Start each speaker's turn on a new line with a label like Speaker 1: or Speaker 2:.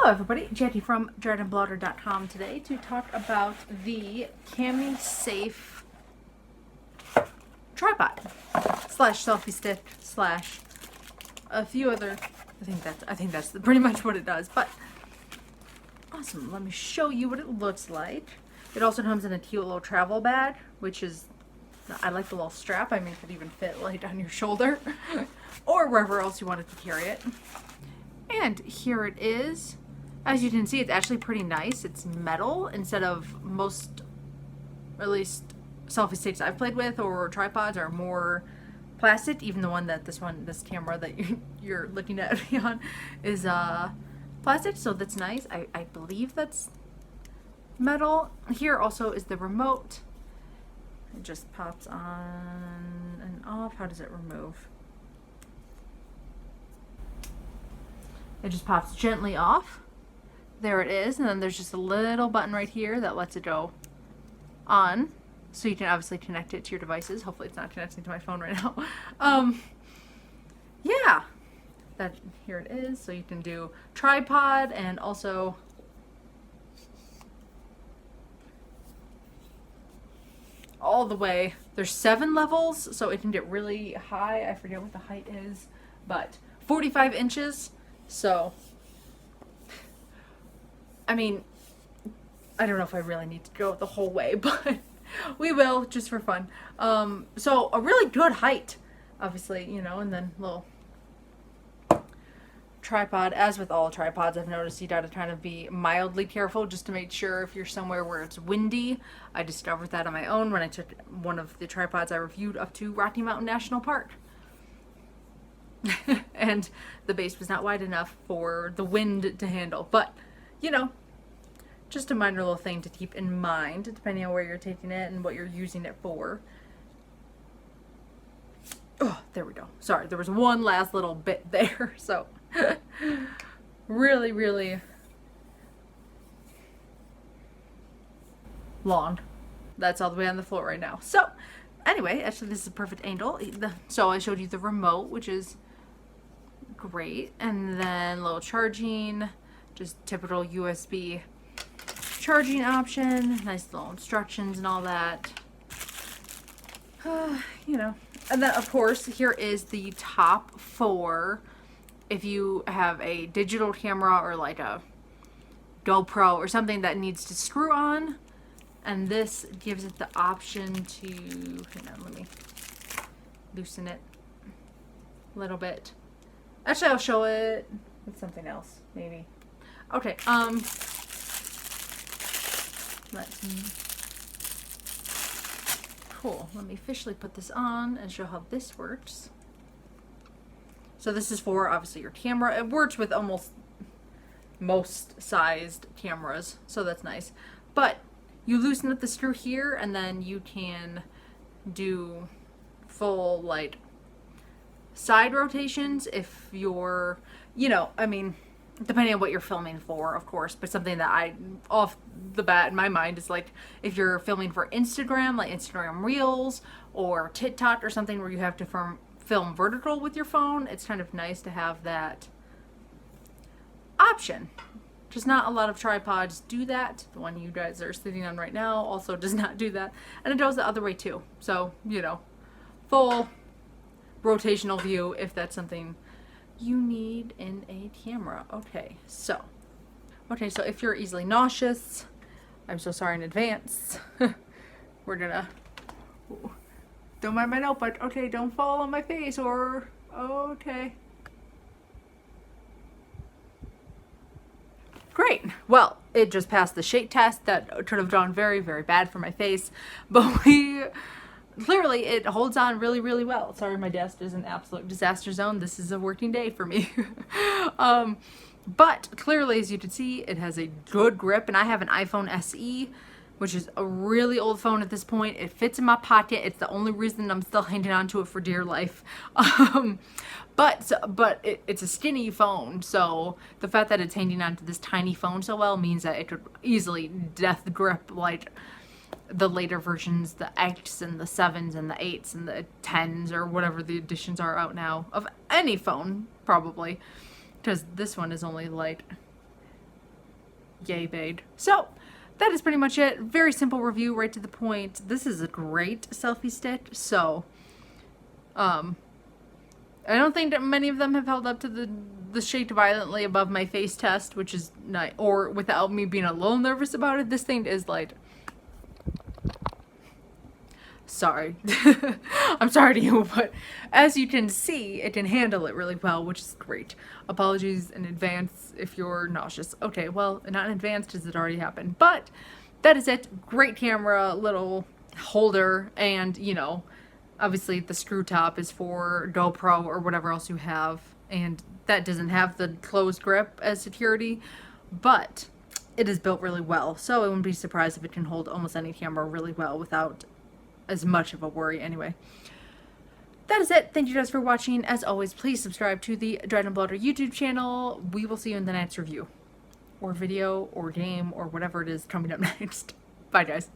Speaker 1: Hello everybody, Jetty from DreadandBlotter.com today to talk about the Kamisafe tripod slash selfie stick slash a few other. I think that's pretty much what it does. But awesome, let me show you what it looks like. It also comes in a cute little travel bag, which is, I like the little strap. I mean, it could even fit like on your shoulder or wherever else you wanted to carry it. And here it is. As you can see, it's actually pretty nice. It's metal instead of most, or at least selfie sticks I've played with or tripods are more plastic. Even the one that this camera that you're looking at me on is plastic, so that's nice. I believe that's metal. Here also is the remote. It just pops on and off. How does it remove? It just pops gently off. There it is, and then there's just a little button right here that lets it go on, so you can obviously connect it to your devices. Hopefully it's not connecting to my phone right now. Yeah, here it is, so you can do tripod and also all the way. There's 7 levels, so it can get really high. I forget what the height is, but 45 inches. So, I mean, I don't know if I really need to go the whole way, but we will just for fun. So a really good height, obviously, you know, and then little tripod. As with all tripods, I've noticed you gotta kind of be mildly careful just to make sure if you're somewhere where it's windy. I discovered that on my own when I took one of the tripods I reviewed up to Rocky Mountain National Park. And the base was not wide enough for the wind to handle, but you know, just a minor little thing to keep in mind depending on where you're taking it and what you're using it for. Oh, there we go. Sorry, there was one last little bit there. So really long. That's all the way on the floor right now. So anyway, actually this is a perfect angle. So I showed you the remote, which is great, and then little charging, just typical USB charging option, nice little instructions and all that. You know, and then of course here is the top for if you have a digital camera or like a GoPro or something that needs to screw on, and this gives it the option to, hang on, let me loosen it a little bit. Actually, I'll show it with something else, maybe. Okay, cool. Let me officially put this on and show how this works. So this is for, obviously, your camera. It works with almost most sized cameras, so that's nice. But you loosen up the screw here, and then you can do full, like, side rotations if you're, you know, I mean, depending on what you're filming for, of course, but something that I, off the bat in my mind, is like if you're filming for Instagram, like Instagram Reels or TikTok or something where you have to film vertical with your phone, it's kind of nice to have that option. Just not a lot of tripods do that. The one you guys are sitting on right now also does not do that. And it goes the other way too. So, you know, full rotational view if that's something you need in a camera. Okay, so if you're easily nauseous, I'm so sorry in advance. We're gonna, don't mind my notebook. Okay, don't fall on my face or, okay. Great. Well, it just passed the shake test. That could have gone very, very bad for my face, but clearly it holds on really well. Sorry, my desk is an absolute disaster zone. This is a working day for me. But clearly, as you can see, it has a good grip, and I have an iPhone SE, which is a really old phone at this point. It fits in my pocket. It's the only reason I'm still hanging on to it for dear life. But it's a skinny phone, so the fact that it's hanging on to this tiny phone so well means that it could easily death grip like the later versions, the X and the 7s and the 8s and the 10s or whatever the editions are out now of any phone, probably. Because this one is only like yay bade. So that is pretty much it. Very simple review, right to the point. This is a great selfie stick. So I don't think that many of them have held up to the shake violently above my face test, which is nice, or without me being a little nervous about it. This thing is like, sorry. I'm sorry to you, but as you can see, it can handle it really well, which is great. Apologies in advance if you're nauseous. Okay, well, not in advance because it already happened, but that is it. Great camera, little holder, and, you know, obviously the screw top is for GoPro or whatever else you have, and that doesn't have the closed grip as security, but it is built really well, so I wouldn't be surprised if it can hold almost any camera really well without as much of a worry anyway. That is it. Thank you guys for watching. As always, please subscribe to the Dragon Bloater YouTube channel. We will see you in the next review, or video, or game, or whatever it is coming up next. Bye, guys.